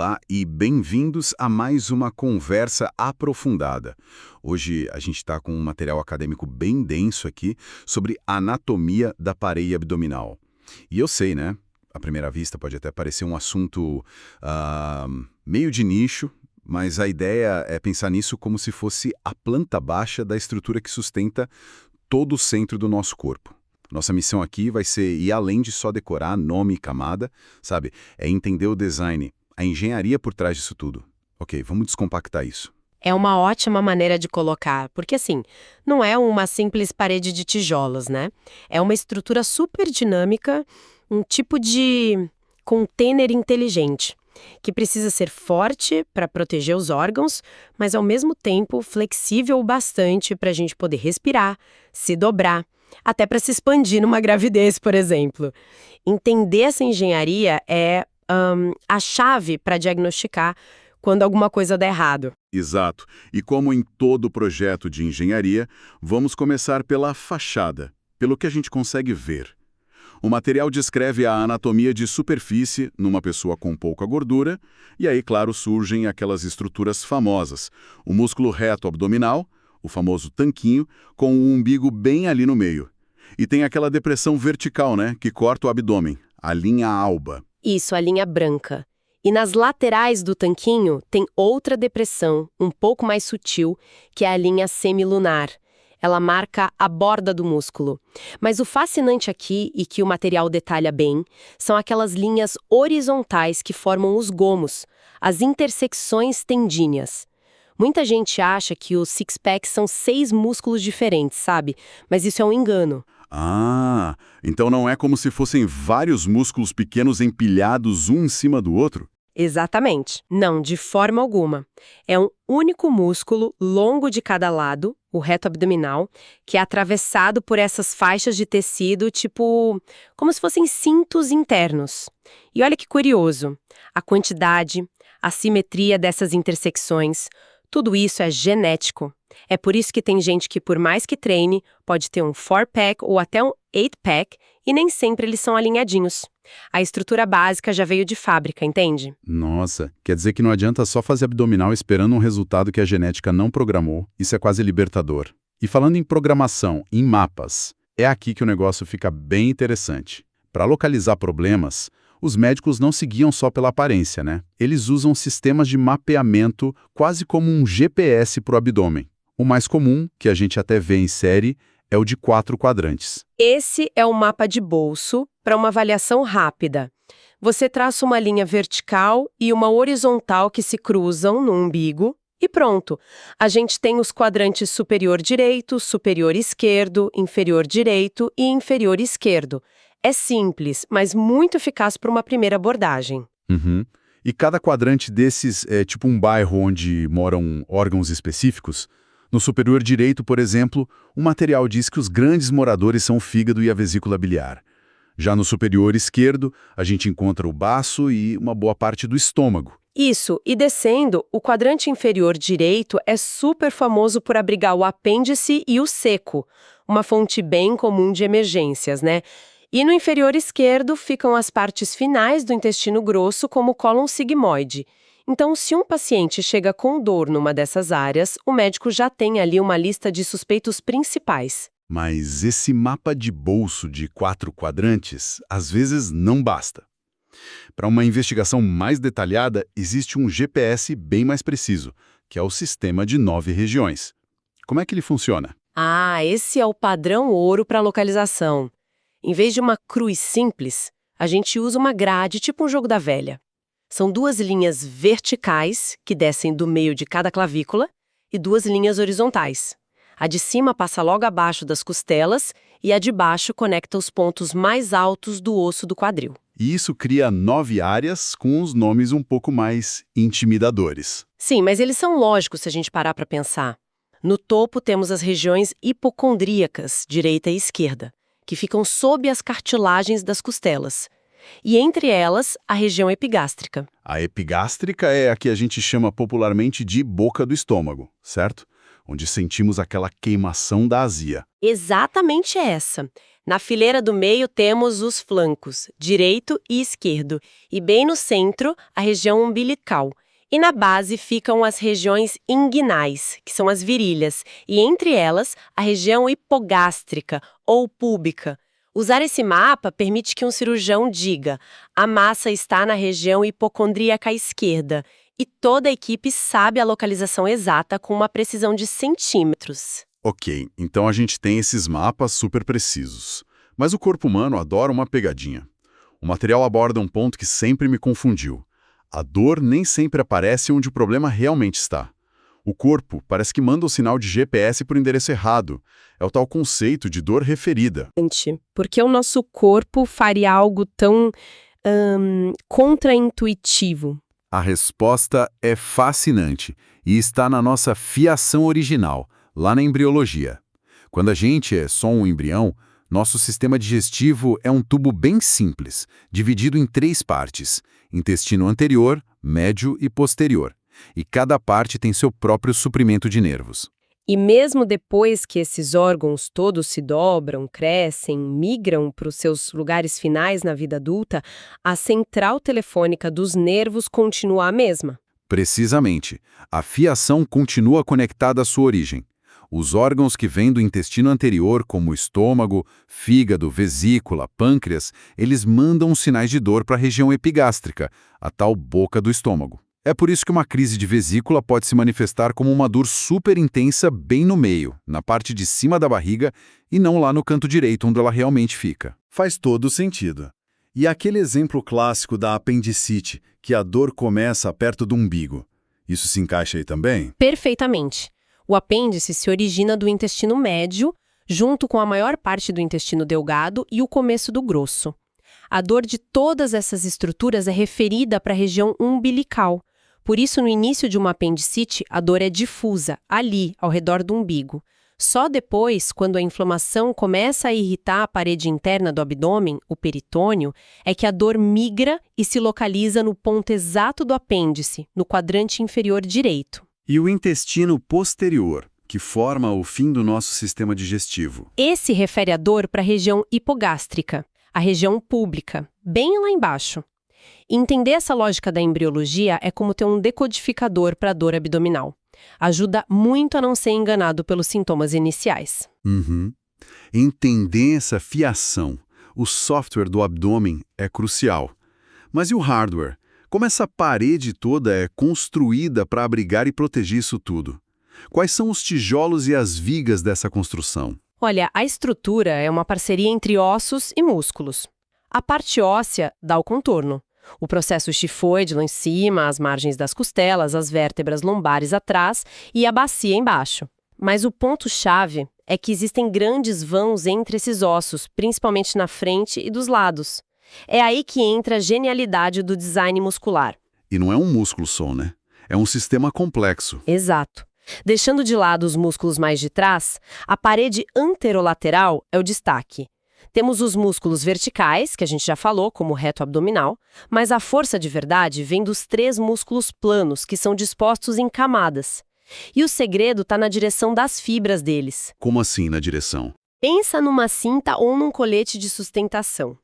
Olá e bem-vindos a mais uma conversa aprofundada. Hoje a gente está com um material acadêmico bem denso aqui sobre anatomia da parede abdominal. E eu sei, né? À primeira vista pode até parecer um assunto meio de nicho, mas a ideia é pensar nisso como se fosse a planta baixa da estrutura que sustenta todo o centro do nosso corpo. Nossa missão aqui vai ser ir além de só decorar nome e camada, sabe? É entender o design, a engenharia por trás disso tudo. Ok, vamos descompactar isso. É uma ótima maneira de colocar, porque assim, não é uma simples parede de tijolos, né? É uma estrutura super dinâmica, um tipo de container inteligente, que precisa ser forte para proteger os órgãos, mas ao mesmo tempo flexível o bastante para a gente poder respirar, se dobrar, até para se expandir numa gravidez, por exemplo. Entender essa engenharia é a chave para diagnosticar quando alguma coisa dá errado. Exato. E como em todo projeto de engenharia, vamos começar pela fachada, pelo que a gente consegue ver. O material descreve a anatomia de superfície numa pessoa com pouca gordura, e aí, claro, surgem aquelas estruturas famosas. O músculo reto abdominal, o famoso tanquinho, com o umbigo bem ali no meio. E tem aquela depressão vertical, né, que corta o abdômen, a linha alba. Isso, a linha branca. E nas laterais do tanquinho tem outra depressão, um pouco mais sutil, que é a linha semilunar. Ela marca a borda do músculo. Mas o fascinante aqui, e que o material detalha bem, são aquelas linhas horizontais que formam os gomos, as intersecções tendíneas. Muita gente acha que os six-packs são 6 músculos diferentes, sabe? Mas isso é um engano. Ah, então não é como se fossem vários músculos pequenos empilhados um em cima do outro? Exatamente. Não, de forma alguma. É um único músculo longo de cada lado, o reto abdominal, que é atravessado por essas faixas de tecido, tipo, como se fossem cintos internos. E olha que curioso, a quantidade, a simetria dessas intersecções, tudo isso é genético. É por isso que tem gente que, por mais que treine, pode ter um 4-pack ou até um 8-pack e nem sempre eles são alinhadinhos. A estrutura básica já veio de fábrica, entende? Nossa, quer dizer que não adianta só fazer abdominal esperando um resultado que a genética não programou. Isso é quase libertador. E falando em programação, em mapas, é aqui que o negócio fica bem interessante. Para localizar problemas, os médicos não seguiam só pela aparência, né? Eles usam sistemas de mapeamento quase como um GPS para o abdômen. O mais comum, que a gente até vê em série, é o de 4 quadrantes. Esse é o mapa de bolso para uma avaliação rápida. Você traça uma linha vertical e uma horizontal que se cruzam no umbigo e pronto. A gente tem os quadrantes superior direito, superior esquerdo, inferior direito e inferior esquerdo. É simples, mas muito eficaz para uma primeira abordagem. Uhum. E cada quadrante desses é tipo um bairro onde moram órgãos específicos? No superior direito, por exemplo, o material diz que os grandes moradores são o fígado e a vesícula biliar. Já no superior esquerdo, a gente encontra o baço e uma boa parte do estômago. Isso, e descendo, o quadrante inferior direito é super famoso por abrigar o apêndice e o seco, uma fonte bem comum de emergências, né? E no inferior esquerdo ficam as partes finais do intestino grosso, como o cólon sigmoide. Então, se um paciente chega com dor numa dessas áreas, o médico já tem ali uma lista de suspeitos principais. Mas esse mapa de bolso de 4 quadrantes, às vezes, não basta. Para uma investigação mais detalhada, existe um GPS bem mais preciso, que é o sistema de 9 regiões. Como é que ele funciona? Ah, esse é o padrão ouro para localização. Em vez de uma cruz simples, a gente usa uma grade, tipo um jogo da velha. São 2 linhas verticais, que descem do meio de cada clavícula, e 2 linhas horizontais. A de cima passa logo abaixo das costelas e a de baixo conecta os pontos mais altos do osso do quadril. E isso cria 9 áreas com os nomes um pouco mais intimidadores. Sim, mas eles são lógicos se a gente parar para pensar. No topo temos as regiões hipocondríacas, direita e esquerda, que ficam sob as cartilagens das costelas. E entre elas, a região epigástrica. A epigástrica é a que a gente chama popularmente de boca do estômago, certo? onde sentimos aquela queimação da azia. Exatamente essa. Na fileira do meio temos os flancos, direito e esquerdo, e bem no centro, a região umbilical. E na base ficam as regiões inguinais, que são as virilhas, e entre elas, a região hipogástrica ou púbica. Usar esse mapa permite que um cirurgião diga: a massa está na região hipocondríaca esquerda, e toda a equipe sabe a localização exata com uma precisão de centímetros. Ok, então a gente tem esses mapas super precisos. Mas o corpo humano adora uma pegadinha. O material aborda um ponto que sempre me confundiu. A dor nem sempre aparece onde o problema realmente está. O corpo parece que manda o sinal de GPS para o endereço errado. É o tal conceito de dor referida. Por que o nosso corpo faria algo tão contraintuitivo? A resposta é fascinante e está na nossa fiação original, lá na embriologia. Quando a gente é só um embrião, nosso sistema digestivo é um tubo bem simples, dividido em 3 partes: intestino anterior, médio e posterior. E cada parte tem seu próprio suprimento de nervos. E mesmo depois que esses órgãos todos se dobram, crescem, migram para os seus lugares finais na vida adulta, a central telefônica dos nervos continua a mesma. Precisamente. A fiação continua conectada à sua origem. Os órgãos que vêm do intestino anterior, como o estômago, fígado, vesícula, pâncreas, eles mandam sinais de dor para a região epigástrica, a tal boca do estômago. É por isso que uma crise de vesícula pode se manifestar como uma dor super intensa bem no meio, na parte de cima da barriga, e não lá no canto direito, onde ela realmente fica. Faz todo sentido. E aquele exemplo clássico da apendicite, que a dor começa perto do umbigo. Isso se encaixa aí também? Perfeitamente. O apêndice se origina do intestino médio, junto com a maior parte do intestino delgado e o começo do grosso. A dor de todas essas estruturas é referida para a região umbilical. Por isso, no início de uma apendicite, a dor é difusa, ali, ao redor do umbigo. Só depois, quando a inflamação começa a irritar a parede interna do abdômen, o peritônio, é que a dor migra e se localiza no ponto exato do apêndice, no quadrante inferior direito. E o intestino posterior, que forma o fim do nosso sistema digestivo? Esse refere a dor para a região hipogástrica, a região pública, bem lá embaixo. Entender essa lógica da embriologia é como ter um decodificador para a dor abdominal. Ajuda muito a não ser enganado pelos sintomas iniciais. Entender essa fiação, o software do abdômen, é crucial. Mas e o hardware? Como essa parede toda é construída para abrigar e proteger isso tudo? Quais são os tijolos e as vigas dessa construção? Olha, a estrutura é uma parceria entre ossos e músculos. A parte óssea dá o contorno. O processo xifoide lá em cima, as margens das costelas, as vértebras lombares atrás e a bacia embaixo. Mas o ponto-chave é que existem grandes vãos entre esses ossos, principalmente na frente e dos lados. É aí que entra a genialidade do design muscular. E não é um músculo só, né? É um sistema complexo. Exato. Deixando de lado os músculos mais de trás, a parede anterolateral é o destaque. Temos os músculos verticais, que a gente já falou, como o reto abdominal, mas a força de verdade vem dos 3 músculos planos, que são dispostos em camadas. E o segredo está na direção das fibras deles. Como assim, na direção? Pensa numa cinta ou num colete de sustentação.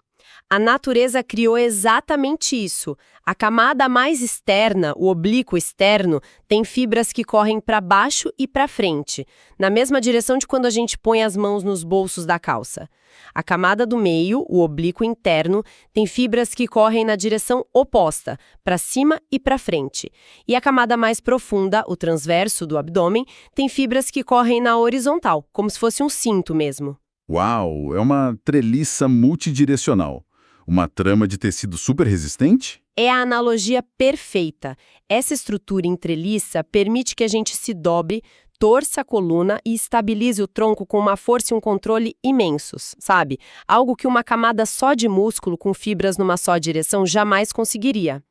A natureza criou exatamente isso. A camada mais externa, o oblíquo externo, tem fibras que correm para baixo e para frente, na mesma direção de quando a gente põe as mãos nos bolsos da calça. A camada do meio, o oblíquo interno, tem fibras que correm na direção oposta, para cima e para frente. E a camada mais profunda, o transverso do abdômen, tem fibras que correm na horizontal, como se fosse um cinto mesmo. Uau, é uma treliça multidirecional. Uma trama de tecido super resistente? É a analogia perfeita. Essa estrutura entreliça permite que a gente se dobre, torça a coluna e estabilize o tronco com uma força e um controle imensos, sabe? Algo que uma camada só de músculo com fibras numa só direção jamais conseguiria.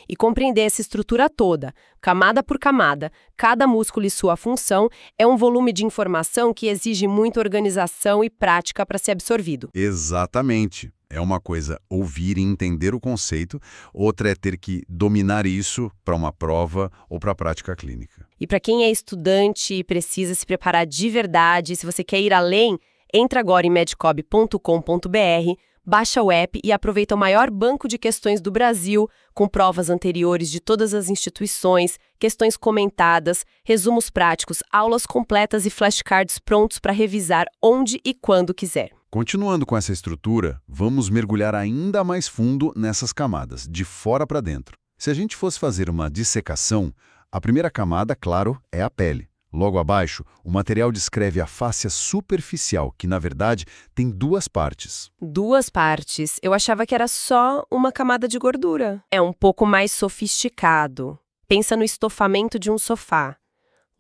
E compreender essa estrutura toda, camada por camada, cada músculo e sua função, é um volume de informação que exige muita organização e prática para ser absorvido. Exatamente. É uma coisa ouvir e entender o conceito, outra é ter que dominar isso para uma prova ou para a prática clínica. E para quem é estudante e precisa se preparar de verdade, se você quer ir além, entra agora em medcob.com.br, baixa o app e aproveita o maior banco de questões do Brasil, com provas anteriores de todas as instituições, questões comentadas, resumos práticos, aulas completas e flashcards prontos para revisar onde e quando quiser. Continuando com essa estrutura, vamos mergulhar ainda mais fundo nessas camadas, de fora para dentro. Se a gente fosse fazer uma dissecação, a primeira camada, claro, é a pele. Logo abaixo, o material descreve a fáscia superficial, que, na verdade, tem duas partes. Duas partes. Eu achava que era só uma camada de gordura. É um pouco mais sofisticado. Pensa no estofamento de um sofá.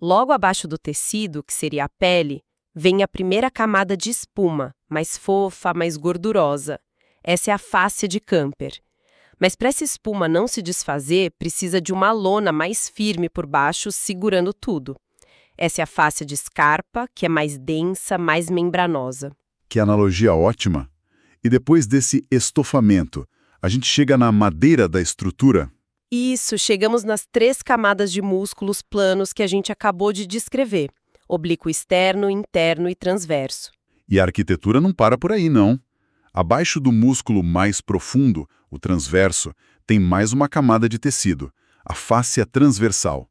Logo abaixo do tecido, que seria a pele, vem a primeira camada de espuma, mais fofa, mais gordurosa. Essa é a fáscia de Camper. Mas para essa espuma não se desfazer, precisa de uma lona mais firme por baixo, segurando tudo. Essa é a fáscia de Scarpa, que é mais densa, mais membranosa. Que analogia ótima! E depois desse estofamento, a gente chega na madeira da estrutura? Isso, chegamos nas 3 camadas de músculos planos que a gente acabou de descrever. Oblíquo externo, interno e transverso. E a arquitetura não para por aí, não. Abaixo do músculo mais profundo, o transverso, tem mais uma camada de tecido, a fáscia transversal.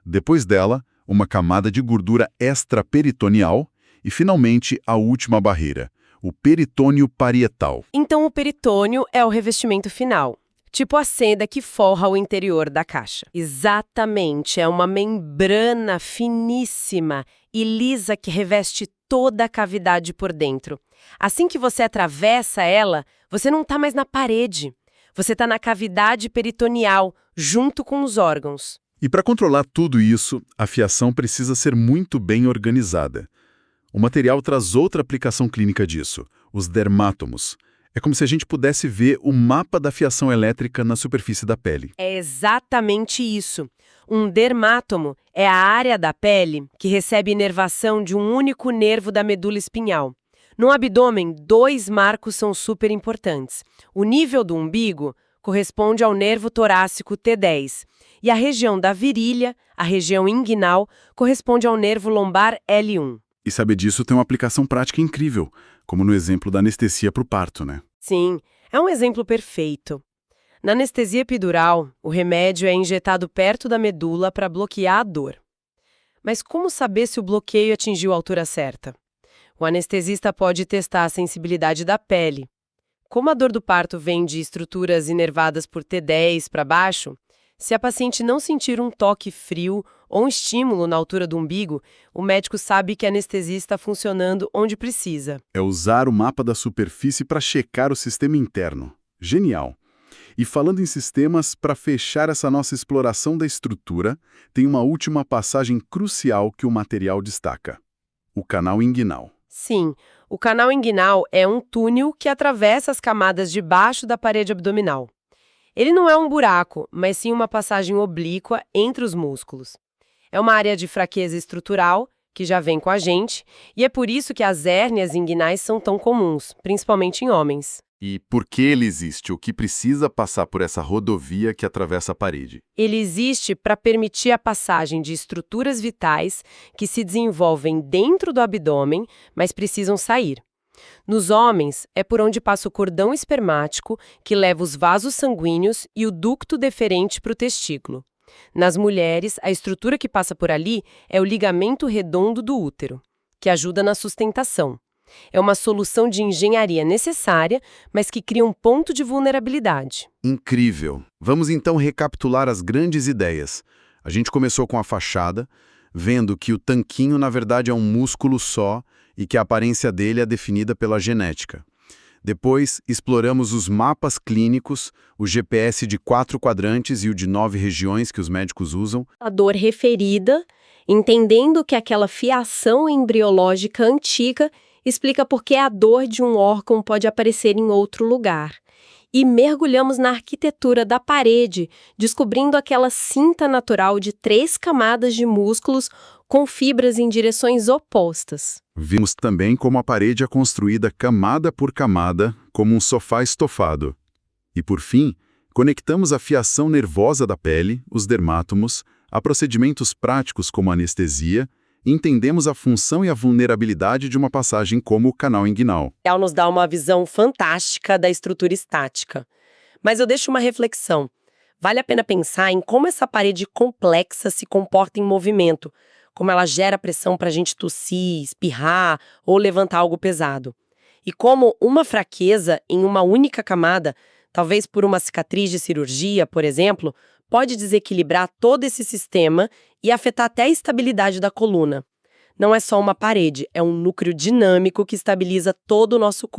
Depois dela, uma camada de gordura extraperitoneal e, finalmente, a última barreira, o peritônio parietal. Então, o peritônio é o revestimento final, tipo a seda que forra o interior da caixa. Exatamente, é uma membrana finíssima e lisa que reveste toda a cavidade por dentro. Assim que você atravessa ela, você não está mais na parede. Você está na cavidade peritoneal, junto com os órgãos. E para controlar tudo isso, a fiação precisa ser muito bem organizada. O material traz outra aplicação clínica disso, os dermátomos. É como se a gente pudesse ver o mapa da fiação elétrica na superfície da pele. É exatamente isso. Um dermátomo é a área da pele que recebe inervação de um único nervo da medula espinhal. No abdômen, 2 marcos são super importantes. O nível do umbigo corresponde ao nervo torácico T10. E a região da virilha, a região inguinal, corresponde ao nervo lombar L1. E saber disso tem uma aplicação prática incrível, como no exemplo da anestesia para o parto, né? Sim, é um exemplo perfeito. Na anestesia epidural, o remédio é injetado perto da medula para bloquear a dor. Mas como saber se o bloqueio atingiu a altura certa? O anestesista pode testar a sensibilidade da pele. Como a dor do parto vem de estruturas inervadas por T10 para baixo, se a paciente não sentir um toque frio ou um estímulo na altura do umbigo, o médico sabe que a anestesia está funcionando onde precisa. É usar o mapa da superfície para checar o sistema interno. Genial! E falando em sistemas, para fechar essa nossa exploração da estrutura, tem uma última passagem crucial que o material destaca: o canal inguinal. Sim, o canal inguinal é um túnel que atravessa as camadas de baixo da parede abdominal. Ele não é um buraco, mas sim uma passagem oblíqua entre os músculos. É uma área de fraqueza estrutural, que já vem com a gente, e é por isso que as hérnias inguinais são tão comuns, principalmente em homens. E por que ele existe? O que precisa passar por essa rodovia que atravessa a parede? Ele existe para permitir a passagem de estruturas vitais que se desenvolvem dentro do abdômen, mas precisam sair. Nos homens, é por onde passa o cordão espermático, que leva os vasos sanguíneos e o ducto deferente para o testículo. Nas mulheres, a estrutura que passa por ali é o ligamento redondo do útero, que ajuda na sustentação. É uma solução de engenharia necessária, mas que cria um ponto de vulnerabilidade. Incrível! Vamos então recapitular as grandes ideias. A gente começou com a fachada, vendo que o tanquinho na verdade é um músculo só e que a aparência dele é definida pela genética. Depois, exploramos os mapas clínicos, o GPS de 4 quadrantes e o de 9 regiões que os médicos usam. A dor referida, entendendo que aquela fiação embriológica antiga explica por que a dor de um órgão pode aparecer em outro lugar. E mergulhamos na arquitetura da parede, descobrindo aquela cinta natural de 3 camadas de músculos com fibras em direções opostas. Vimos também como a parede é construída camada por camada, como um sofá estofado. E, por fim, conectamos a fiação nervosa da pele, os dermátomos, a procedimentos práticos como anestesia, e entendemos a função e a vulnerabilidade de uma passagem como o canal inguinal. Ela nos dá uma visão fantástica da estrutura estática. Mas eu deixo uma reflexão. Vale a pena pensar em como essa parede complexa se comporta em movimento, como ela gera pressão para a gente tossir, espirrar ou levantar algo pesado. E como uma fraqueza em uma única camada, talvez por uma cicatriz de cirurgia, por exemplo, pode desequilibrar todo esse sistema e afetar até a estabilidade da coluna. Não é só uma parede, é um núcleo dinâmico que estabiliza todo o nosso corpo.